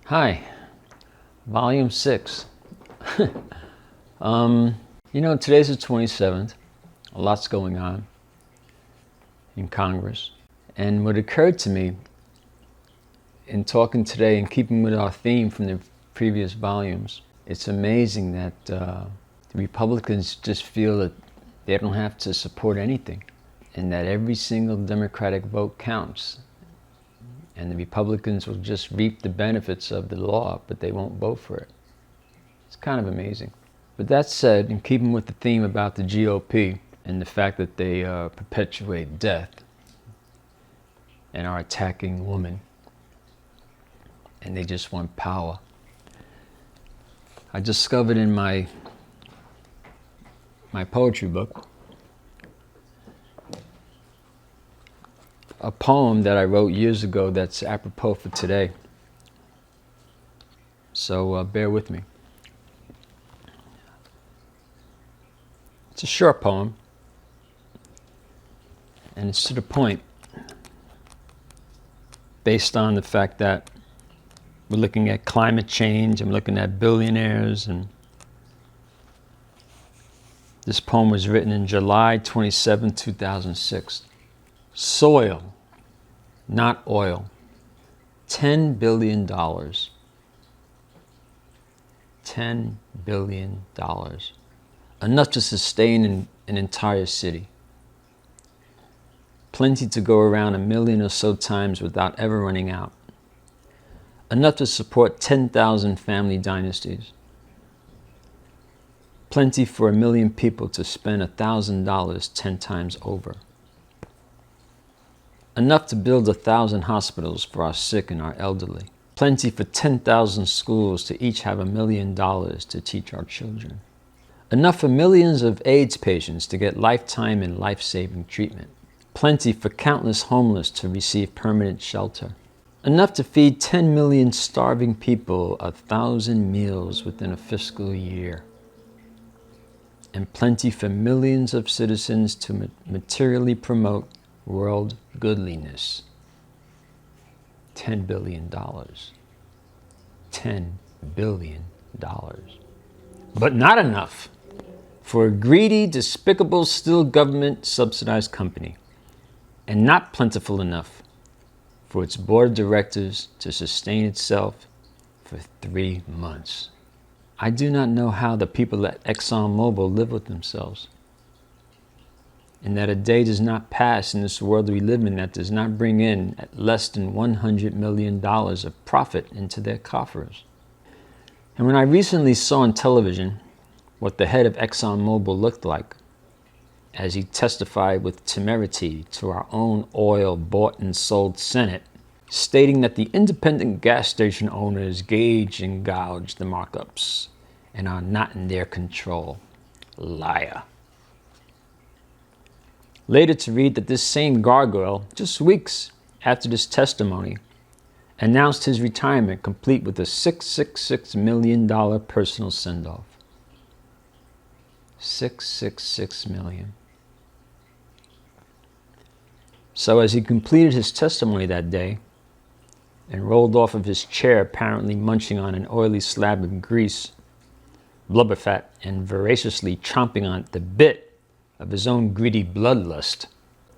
Hi, Volume 6. Today's the 27th. A lot's going on in Congress. And what occurred to me in talking today and keeping with our theme from the previous volumes, it's amazing that the Republicans just feel that they don't have to support anything and that every single Democratic vote counts. And the Republicans will just reap the benefits of the law, but they won't vote for it. It's kind of amazing. But that said, in keeping with the theme about the GOP and the fact that they perpetuate death and are attacking women, and they just want power, I discovered in my poetry book a poem that I wrote years ago that's apropos for today. So bear with me. It's a short poem, and it's to the point, based on the fact that we're looking at climate change, I'm looking at billionaires, and this poem was written in July 27, 2006. Soil, not oil. $10 billion. $10 billion. Enough to sustain an entire city. Plenty to go around 1 million or so times without ever running out. Enough to support 10,000 family dynasties. Plenty for 1 million people to spend $1,000 10 times over. Enough to build 1,000 hospitals for our sick and our elderly. Plenty for 10,000 schools to each have $1 million to teach our children. Enough for millions of AIDS patients to get lifetime and life-saving treatment. Plenty for countless homeless to receive permanent shelter. Enough to feed 10 million starving people 1,000 meals within a fiscal year. And plenty for millions of citizens to materially promote world goodliness. $10 billion. $10 billion. But not enough for a greedy, despicable, still government-subsidized company, and not plentiful enough for its board of directors to sustain itself for 3 months. I do not know how the people at Exxon Mobil live with themselves, and that a day does not pass in this world we live in that does not bring in at less than $100 million of profit into their coffers. And when I recently saw on television what the head of Exxon Mobil looked like, as he testified with temerity to our own oil bought and sold Senate, stating that the independent gas station owners gauge and gouge the markups and are not in their control. Liar. Later to read that this same gargoyle, just weeks after this testimony, announced his retirement complete with a $666 million personal send-off. $666 million. So as he completed his testimony that day and rolled off of his chair, apparently munching on an oily slab of grease, blubber fat, and voraciously chomping on the bit of his own greedy bloodlust,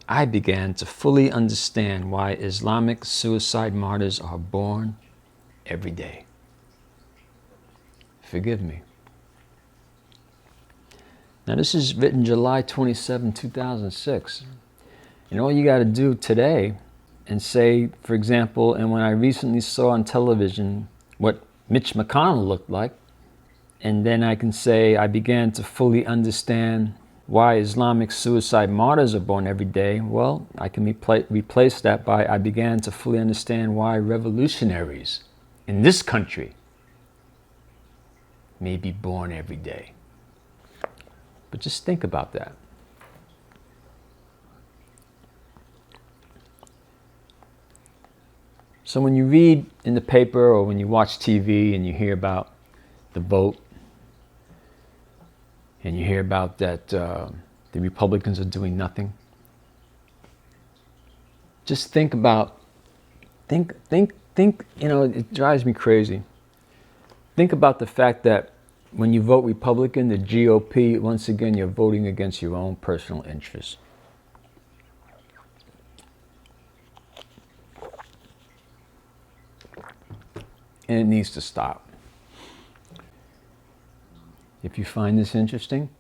I began to fully understand why Islamic suicide martyrs are born every day. Forgive me. Now this is written July 27, 2006. And all you got to do today and say, for example, and when I recently saw on television what Mitch McConnell looked like, and then I can say I began to fully understand why Islamic suicide martyrs are born every day. Well, I can replace that by I began to fully understand why revolutionaries in this country may be born every day. But just think about that. So when you read in the paper or when you watch TV and you hear about the vote, and you hear about that the Republicans are doing nothing, just think think, it drives me crazy. Think about the fact that when you vote Republican, the GOP, once again, you're voting against your own personal interests. And it needs to stop. If you find this interesting,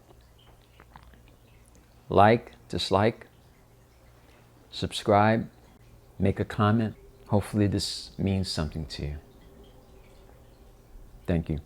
like, dislike, subscribe, make a comment. Hopefully this means something to you. Thank you.